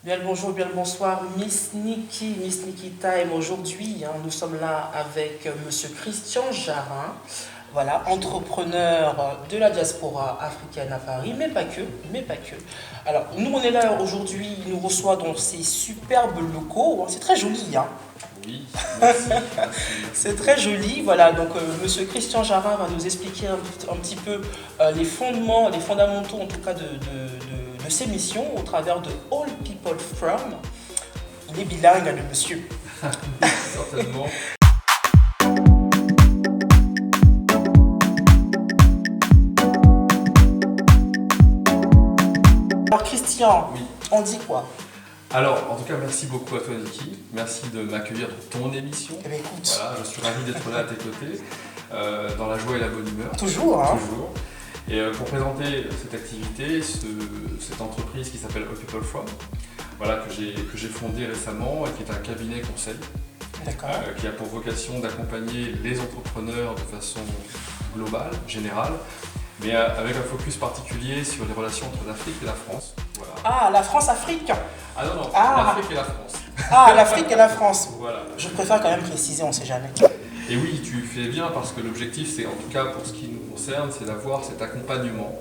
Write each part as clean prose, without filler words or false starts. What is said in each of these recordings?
Bien le bonjour, bien le bonsoir, Miss Nikki Time. Aujourd'hui, nous sommes là avec Monsieur Christian Jarin, voilà, entrepreneur de la diaspora africaine à Paris, mais pas que, Alors, nous, on est là aujourd'hui, il nous reçoit dans ces superbes locaux, c'est très joli, hein. Oui, merci. C'est très joli, voilà. Donc, Monsieur Christian Jarin va nous expliquer un petit peu les fondements, les fondamentaux, en tout cas, de ces missions au travers de All People From. Il est bilingue, le monsieur. Certainement. Alors, Christian, Oui. on dit quoi? Alors, en tout cas, merci beaucoup à toi, Niki. Merci de m'accueillir dans ton émission. Eh bien, écoute. Voilà, je suis ravi d'être là à tes côtés, dans la joie et la bonne humeur. Toujours, hein. Toujours. Et pour présenter cette activité, cette entreprise qui s'appelle All People From, voilà, que j'ai fondée récemment et qui est un cabinet conseil. D'accord. Qui a pour vocation d'accompagner les entrepreneurs de façon globale, générale, mais avec un focus particulier sur les relations entre l'Afrique et la France. Voilà. Ah, la France-Afrique. Ah non, non, Ah. l'Afrique et la France. Ah, l'Afrique et la France. Voilà. Je préfère quand même préciser, on ne sait jamais. Et oui, tu fais bien parce que l'objectif, c'est en tout cas pour ce qui nous concerne, c'est d'avoir cet accompagnement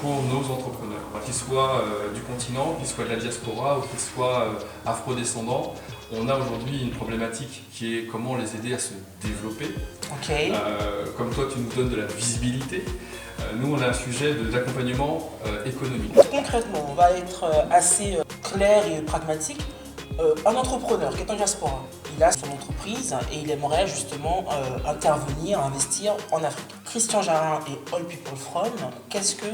pour nos entrepreneurs, qu'ils soient du continent, qu'ils soient de la diaspora ou qu'ils soient afro-descendants. On a aujourd'hui une problématique qui est comment les aider à se développer. Ok. Comme toi, tu nous donnes de la visibilité. Nous, on a un sujet d'accompagnement économique. Concrètement, on va être assez clair et pragmatique. Un entrepreneur qui est en diaspora, il a son entreprise et il aimerait justement intervenir, investir en Afrique. Christian Jarin et All People From, qu'est-ce que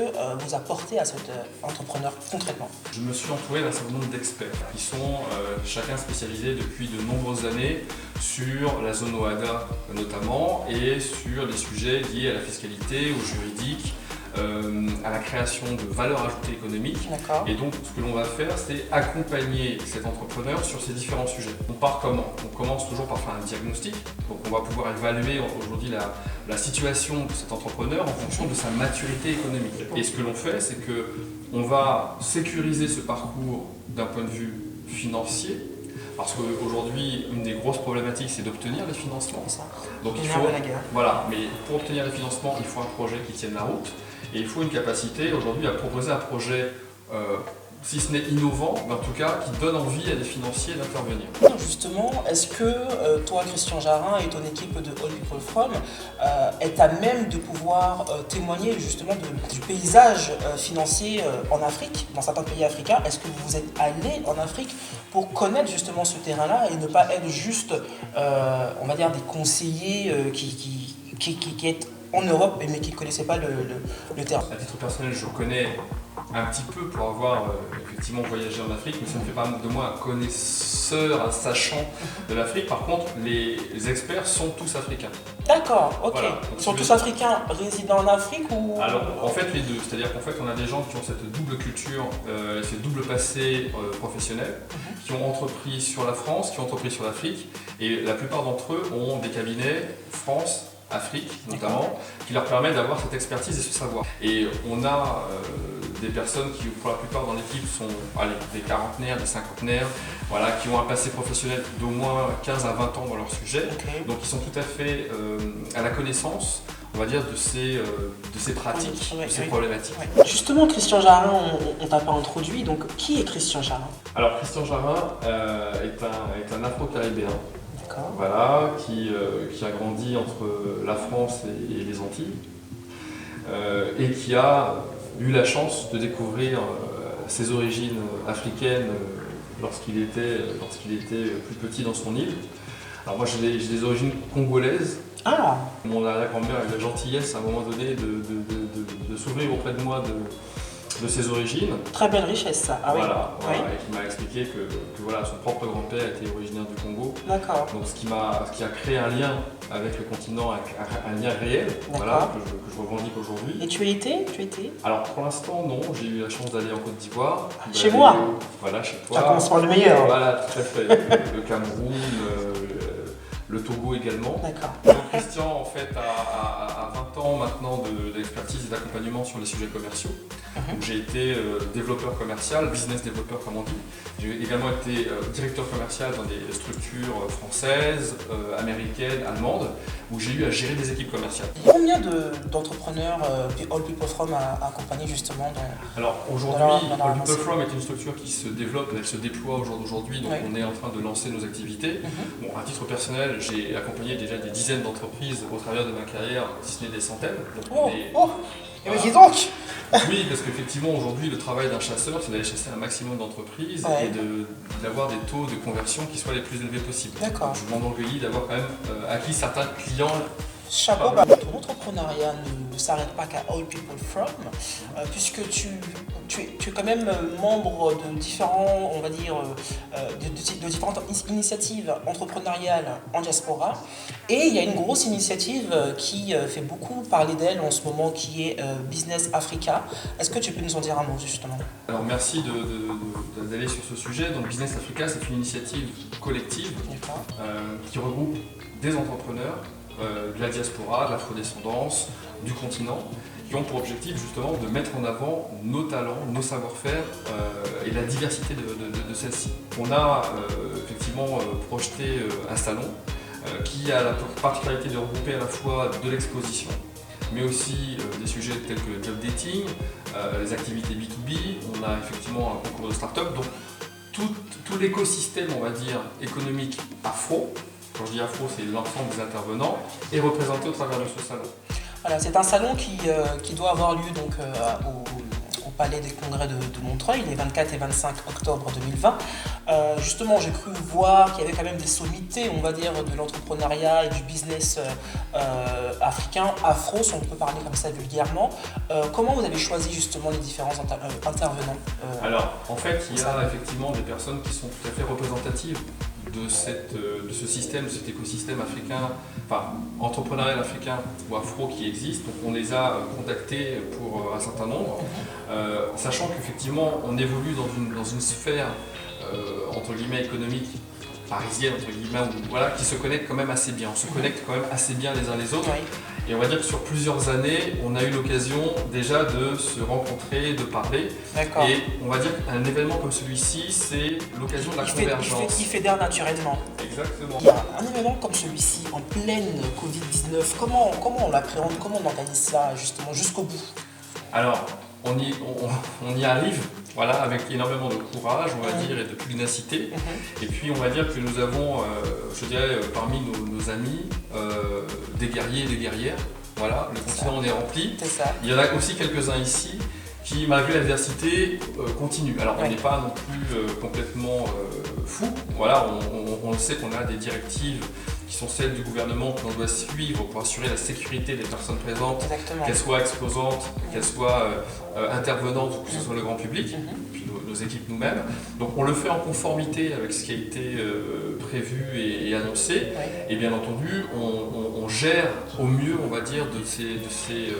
vous apportez à cet entrepreneur concrètement? Je me suis entouré d'un certain nombre d'experts qui sont chacun spécialisés depuis de nombreuses années sur la zone OHADA notamment et sur les sujets liés à la fiscalité, au juridique, à la création de valeur ajoutée économique. Et donc ce que l'on va faire, c'est accompagner cet entrepreneur sur ces différents sujets. On part comment? On commence toujours par faire un diagnostic. Donc on va pouvoir évaluer aujourd'hui la situation de cet entrepreneur en fonction de sa maturité économique. Et ce que l'on fait, c'est qu'on va sécuriser ce parcours d'un point de vue financier. Parce qu'aujourd'hui, une des grosses problématiques, c'est d'obtenir les financements. Donc il faut, voilà, mais pour obtenir les financements, il faut un projet qui tienne la route. Et il faut une capacité aujourd'hui à proposer un projet, si ce n'est innovant, mais en tout cas qui donne envie à des financiers d'intervenir. Justement, est-ce que toi, Christian Jarin, et ton équipe de All People From est à même de pouvoir témoigner justement du paysage financier en Afrique, dans certains pays africains? Est-ce que vous êtes allé en Afrique pour connaître justement ce terrain-là et ne pas être juste, on va dire, des conseillers qui est en Europe mais qui ne connaissaient pas le terrain? À titre personnel, je connais un petit peu pour avoir effectivement voyagé en Afrique, mais ça ne fait pas de moi un connaisseur, un sachant de l'Afrique. Par contre, les experts sont tous africains. D'accord, ok. Voilà. Ils sont tous africains résidant en Afrique ou... Alors, en fait, les deux. C'est-à-dire qu'en fait, on a des gens qui ont cette double culture, ce double passé professionnel, qui ont entrepris sur la France, qui ont entrepris sur l'Afrique, et la plupart d'entre eux ont des cabinets France, Afrique notamment, qui leur permet d'avoir cette expertise et ce savoir. Et on a des personnes qui, pour la plupart dans l'équipe, sont des quarantenaires, des cinquantenaires, voilà, qui ont un passé professionnel d'au moins 15 à 20 ans dans leur sujet. Donc ils sont tout à fait à la connaissance, on va dire, de ces pratiques, de ces problématiques. Justement, Christian Jarin, on t'a pas introduit, donc qui est Christian Jarin? Alors Christian Jarin est un Afro-Caribéen. Voilà, qui a grandi entre la France et les Antilles et qui a eu la chance de découvrir ses origines africaines lorsqu'il était plus petit dans son île. Alors moi j'ai des origines congolaises. Ah. Mon arrière-grand-mère a eu la gentillesse à un moment donné de s'ouvrir auprès de moi de ses origines. Très belle richesse, ça. Ah, voilà, oui. voilà, et qui m'a expliqué que voilà, son propre grand-père était originaire du Congo. D'accord. Donc ce qui a créé un lien avec le continent, un lien réel, voilà, que je revendique aujourd'hui. Et tu y étais? Alors pour l'instant non, j'ai eu la chance d'aller en Côte d'Ivoire. Chez moi? Voilà, chez toi. Ça commence par le meilleur. Voilà, tout à fait. Le Cameroun, le Togo également. D'accord. Donc Christian en fait a 20 ans maintenant d'expertise et d'accompagnement sur les sujets commerciaux. Donc j'ai été développeur commercial, business développeur comme on dit. J'ai également été directeur commercial dans des structures françaises, américaines, allemandes, où j'ai eu à gérer des équipes commerciales. Combien d'entrepreneurs All People From a accompagné justement Alors aujourd'hui, dans All People From est une structure qui se développe, elle se déploie au jour d'aujourd'hui, donc oui. on est en train de lancer nos activités. Bon, à titre personnel, j'ai accompagné déjà des dizaines d'entreprises au travers de ma carrière, si ce n'est des centaines. Donc Et mais dis donc. Oui, parce qu'effectivement aujourd'hui le travail d'un chasseur, c'est d'aller chasser un maximum d'entreprises et d'avoir des taux de conversion qui soient les plus élevés possibles. D'accord. Je m'enorgueillis d'avoir quand même acquis certains clients. Chapeau, ton entrepreneuriat ne s'arrête pas qu'à All People From, puisque tu es quand même membre de différents, on va dire, de différentes initiatives entrepreneuriales en diaspora. Et il y a une grosse initiative qui fait beaucoup parler d'elle en ce moment, qui est Business Africa. Est-ce que tu peux nous en dire un mot justement? Alors merci d'aller sur ce sujet. Donc Business Africa, c'est une initiative collective qui regroupe des entrepreneurs, de la diaspora, de l'afrodescendance, du continent, qui ont pour objectif justement de mettre en avant nos talents, nos savoir-faire et la diversité de celles-ci. On a effectivement projeté un salon qui a la particularité de regrouper à la fois de l'exposition, mais aussi des sujets tels que le job dating, les activités B2B, on a effectivement un concours de start-up, donc tout l'écosystème, on va dire, économique afro. Quand je dis afro, c'est l'ensemble des intervenants, est représenté au travers de ce salon. Voilà, c'est un salon qui doit avoir lieu donc, au Palais des Congrès de Montreuil, les 24 et 25 octobre 2020. Justement, j'ai cru voir qu'il y avait quand même des sommités, on va dire, de l'entrepreneuriat et du business africain, afro, si on peut parler comme ça vulgairement. Comment vous avez choisi justement les différents intervenants Alors, en fait, il y a effectivement des personnes qui sont tout à fait représentatives de ce système, de cet écosystème africain, enfin entrepreneurial africain ou afro qui existe. Donc on les a contactés pour un certain nombre, sachant qu'effectivement on évolue dans une sphère entre guillemets économique parisienne, entre guillemets, voilà, qui se connecte quand même assez bien. On se connecte quand même assez bien les uns les autres. Et on va dire que sur plusieurs années, on a eu l'occasion déjà de se rencontrer, de parler. Et on va dire qu'un événement comme celui-ci, c'est l'occasion de la convergence. Il fédère naturellement. Exactement. Il y a un événement comme celui-ci, en pleine Covid-19, comment on l'appréhende, comment on organise ça justement jusqu'au bout? Alors, on y arrive. Voilà, avec énormément de courage, on va dire, et de pugnacité. Et puis, on va dire que nous avons, je dirais, parmi nos amis, des guerriers et des guerrières. Voilà, le continent en est rempli. C'est ça. Il y en a aussi quelques-uns ici qui, malgré l'adversité, continuent. Alors, on n'est pas non plus complètement fou. Voilà, on le sait qu'on a des directives qui sont celles du gouvernement que l'on doit suivre pour assurer la sécurité des personnes présentes, qu'elles soient exposantes, qu'elles soient intervenantes ou que ce soit le grand public, puis nos équipes nous-mêmes. Donc on le fait en conformité avec ce qui a été prévu et annoncé. Et bien entendu, on gère au mieux, on va dire, de ces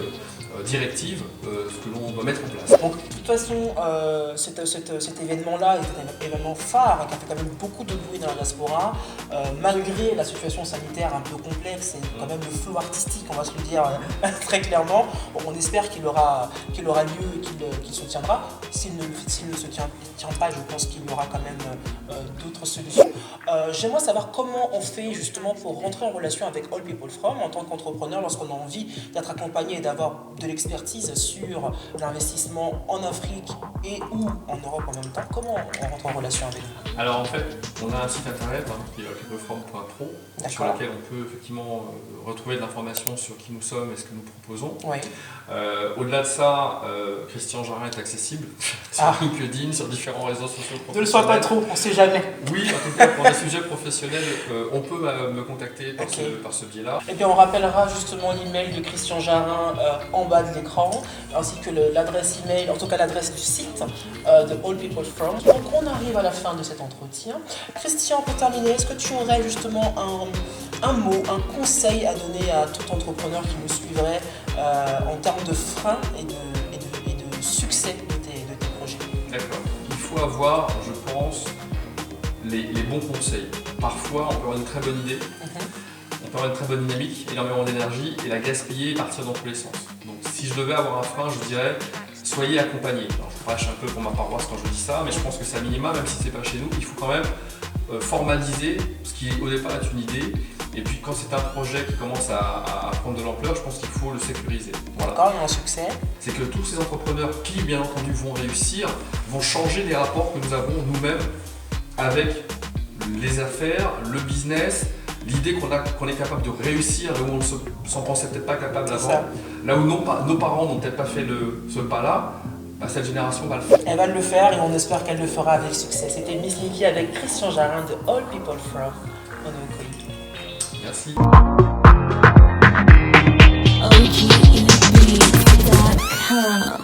directives ce que l'on doit mettre en place. Donc de toute façon, cet événement-là est un événement phare qui a fait quand même beaucoup de bruit dans la diaspora, malgré la situation sanitaire un peu complexe et quand même le flou artistique, on va se le dire très clairement. Bon, on espère qu'il aura lieu et qu'il se tiendra. S'il ne se tient pas, je pense qu'il y aura quand même d'autres solutions. J'aimerais savoir comment on fait justement pour rentrer en relation avec All People From en tant qu'entrepreneur lorsqu'on a envie d'être accompagné et d'avoir de l'expertise sur l'investissement en Afrique et ou en Europe en même temps. Comment on rentre en relation avec vous? Alors en fait, on a un site internet qui est allpeoplefrom.pro sur lequel on peut effectivement retrouver de l'information sur qui nous sommes et ce que nous proposons. Au-delà de ça, Christian Jarin est accessible sur LinkedIn, sur différents réseaux sociaux professionnels. Ne le sois pas trop, on ne sait jamais. Oui, en tout cas pour des sujets professionnels, on peut me contacter par ce biais-là. Et bien on rappellera justement l'email de Christian Jarin en bas de l'écran, ainsi que l'adresse email, en tout cas l'adresse du site de All People From. Donc on arrive à la fin de cet entretien. Christian, pour terminer, est-ce que tu aurais justement un mot, un conseil à donner à tout entrepreneur qui nous suivrait en termes de freins et de succès de tes projets? D'accord. Il faut avoir, je pense, les bons conseils. Parfois, on peut avoir une très bonne idée, peut avoir une très bonne dynamique, énormément d'énergie et la gaspiller et partir dans tous les sens. Donc si je devais avoir un frein, je dirais soyez accompagnés. Alors je prêche un peu pour ma paroisse quand je dis ça, mais je pense que c'est un minima, même si c'est pas chez nous, il faut quand même formaliser ce qui au départ est une idée. Et puis quand c'est un projet qui commence à prendre de l'ampleur, je pense qu'il faut le sécuriser. Voilà. D'accord, il y a un succès. C'est que tous ces entrepreneurs qui, bien entendu, vont réussir, vont changer les rapports que nous avons nous-mêmes avec les affaires, le business, l'idée qu'on est capable de réussir là où on ne s'en pensait peut-être pas capable avant, là où nos parents n'ont peut-être pas fait ce pas-là, bah, cette génération va le faire. Elle va le faire et on espère qu'elle le fera avec succès. C'était Miss Nikki avec Christian Jarin de All People From. On est au colis. Merci. OGEbeats.com